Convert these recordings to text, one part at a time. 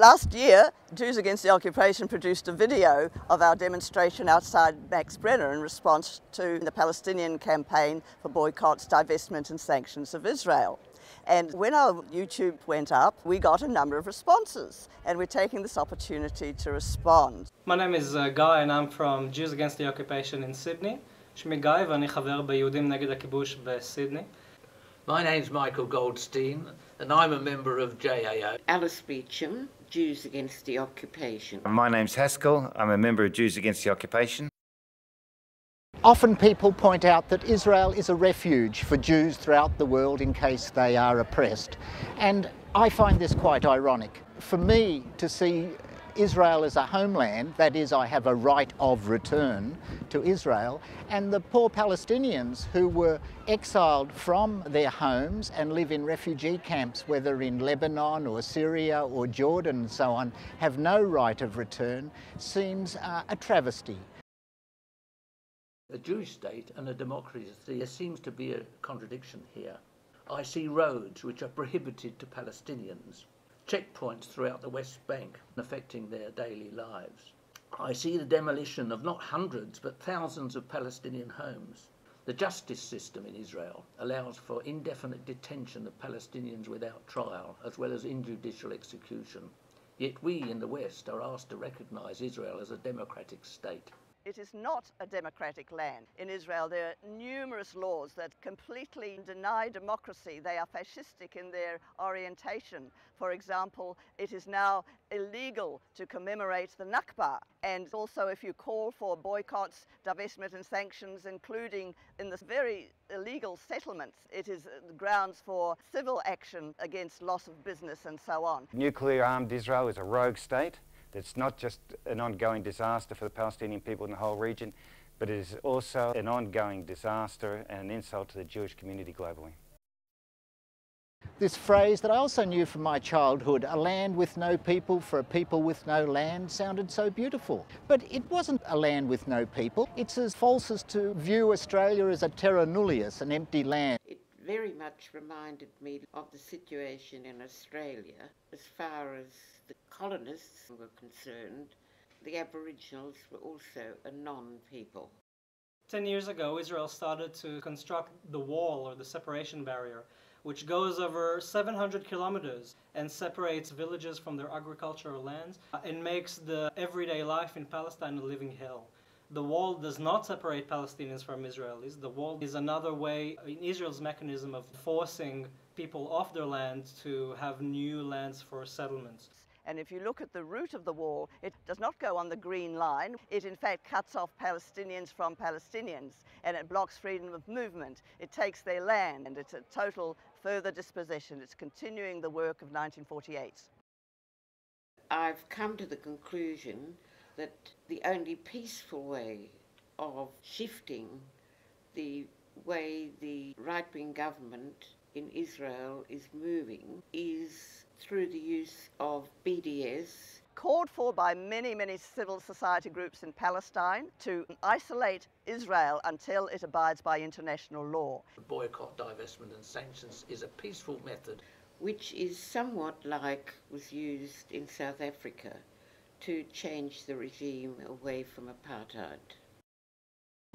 Last year, Jews Against the Occupation produced a video of our demonstration outside Max Brenner in response to the Palestinian campaign for boycotts, divestment and sanctions of Israel. And when our YouTube went up, we got a number of responses, and we're taking this opportunity to respond. My name is Guy and I'm from Jews Against the Occupation in Sydney. שמי גיא ואני חבר ביהודים נגד הכיבוש בסידני. My name's Michael Goldstein and I'm a member of JAO. Alice Beecham, Jews Against the Occupation. My name's Haskell, I'm a member of Jews Against the Occupation. Often people point out that Israel is a refuge for Jews throughout the world in case they are oppressed. And I find this quite ironic. For me to see Israel as a homeland, that is, I have a right of return to Israel, and the poor Palestinians who were exiled from their homes and live in refugee camps, whether in Lebanon or Syria or Jordan and so on, have no right of return, seems a travesty. A Jewish state and a democracy, there seems to be a contradiction here. I see roads which are prohibited to Palestinians, checkpoints throughout the West Bank affecting their daily lives. I see the demolition of not hundreds but thousands of Palestinian homes. The justice system in Israel allows for indefinite detention of Palestinians without trial, as well as injudicial execution. Yet we in the West are asked to recognise Israel as a democratic state. It is not a democratic land. In Israel, there are numerous laws that completely deny democracy. They are fascistic in their orientation. For example, it is now illegal to commemorate the Nakba. And also, if you call for boycotts, divestment and sanctions, including in the very illegal settlements, it is grounds for civil action against loss of business and so on. Nuclear armed Israel is a rogue state. It's not just an ongoing disaster for the Palestinian people in the whole region, but it is also an ongoing disaster and an insult to the Jewish community globally. This phrase that I also knew from my childhood, a land with no people for a people with no land, sounded so beautiful. But it wasn't a land with no people. It's as false as to view Australia as a terra nullius, an empty land. It very much reminded me of the situation in Australia as far as the colonists were concerned. The Aboriginals were also a non-people. 10 years ago, Israel started to construct the wall or the separation barrier, which goes over 700 kilometers and separates villages from their agricultural lands and makes the everyday life in Palestine a living hell. The wall does not separate Palestinians from Israelis. The wall is another way in Israel's mechanism of forcing people off their land to have new lands for settlements. And if you look at the route of the wall, it does not go on the green line. It in fact cuts off Palestinians from Palestinians, and it blocks freedom of movement. It takes their land, and it's a total further dispossession. It's continuing the work of 1948. I've come to the conclusion that the only peaceful way of shifting the way the right-wing government in Israel is moving is through the use of BDS. Called for by many civil society groups in Palestine to isolate Israel until it abides by international law. Boycott, divestment and sanctions is a peaceful method, which is somewhat like was used in South Africa to change the regime away from apartheid.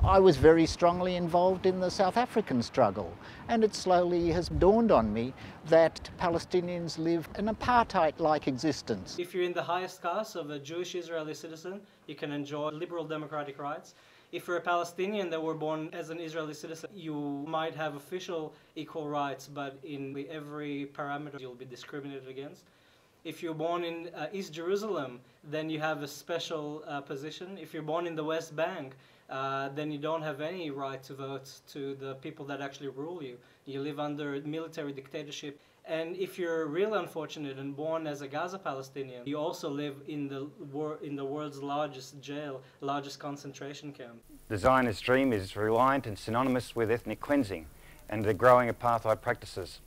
I was very strongly involved in the South African struggle, and it slowly has dawned on me that Palestinians live an apartheid-like existence. If you're in the highest caste of a Jewish Israeli citizen, you can enjoy liberal democratic rights. If you're a Palestinian that were born as an Israeli citizen, you might have official equal rights, but in every parameter you'll be discriminated against. If you're born in East Jerusalem, then you have a special position. If you're born in the West Bank, then you don't have any right to vote to the people that actually rule you. You live under military dictatorship. And if you're really unfortunate and born as a Gaza Palestinian, you also live in the world's largest jail, largest concentration camp. The Zionist dream is reliant and synonymous with ethnic cleansing and the growing apartheid practices.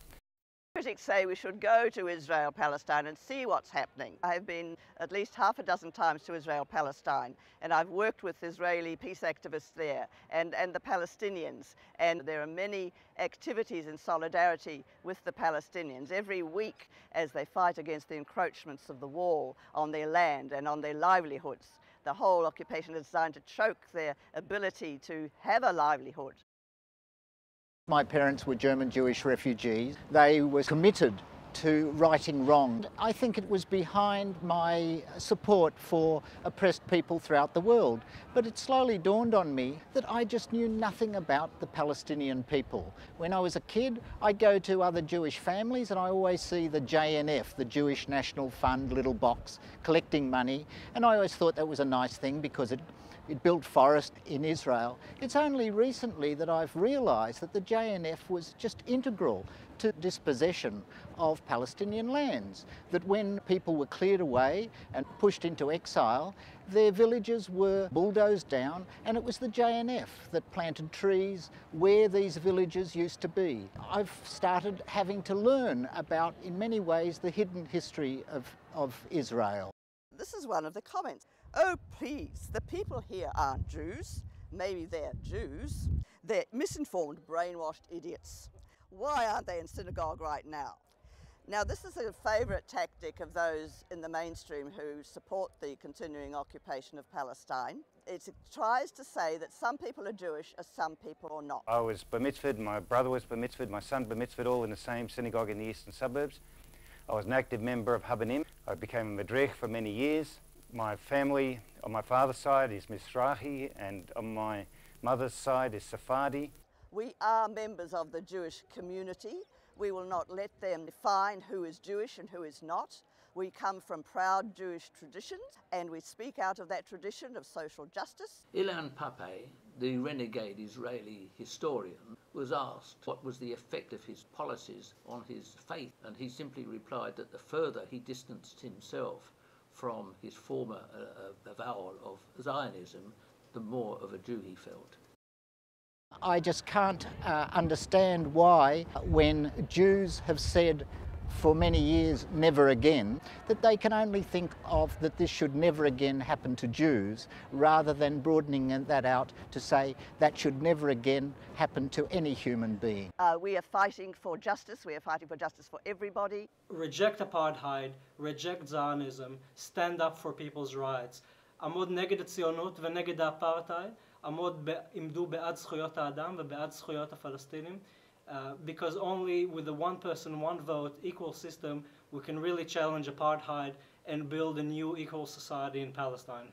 Critics say we should go to Israel, Palestine and see what's happening. I've been at least half a dozen times to Israel, Palestine, and I've worked with Israeli peace activists there and the Palestinians, and there are many activities in solidarity with the Palestinians every week as they fight against the encroachments of the wall on their land and on their livelihoods. The whole occupation is designed to choke their ability to have a livelihood. My parents were German Jewish refugees. They were committed to righting wrong. I think it was behind my support for oppressed people throughout the world. But it slowly dawned on me that I just knew nothing about the Palestinian people. When I was a kid, I'd go to other Jewish families and I always see the JNF, the Jewish National Fund little box, collecting money. And I always thought that was a nice thing because it built forest in Israel. It's only recently that I've realised that the JNF was just integral to dispossession of Palestinian lands. That when people were cleared away and pushed into exile, their villages were bulldozed down, and it was the JNF that planted trees where these villages used to be. I've started having to learn about, in many ways, the hidden history of Israel. This is one of the comments. Oh, please, the people here aren't Jews. Maybe they're Jews. They're misinformed, brainwashed idiots. Why aren't they in synagogue right now? Now, this is a favourite tactic of those in the mainstream who support the continuing occupation of Palestine. It tries to say that some people are Jewish and some people are not. I was bar mitzvahed, my brother was bar mitzvahed, my son bar mitzvahed, all in the same synagogue in the eastern suburbs. I was an active member of Habanim. I became a madrich for many years. My family on my father's side is Mizrahi and on my mother's side is Sephardi. We are members of the Jewish community. We will not let them define who is Jewish and who is not. We come from proud Jewish traditions and we speak out of that tradition of social justice. Ilan Pappé, the renegade Israeli historian, was asked what was the effect of his policies on his faith, and he simply replied that the further he distanced himself from his former avowal of Zionism, the more of a Jew he felt. I just can't understand why, when Jews have said for many years never again, that they can only think of that this should never again happen to Jews, rather than broadening that out to say that should never again happen to any human being. We are fighting for justice. We are fighting for justice for everybody. Reject apartheid, reject Zionism, stand up for people's rights. עמוד נגד הציונות ונגד האפרטהייד, עמדו בעד זכויות האדם ובעד זכויות הפלסטינים. Because only with the one person, one vote, equal system, we can really challenge apartheid and build a new equal society in Palestine.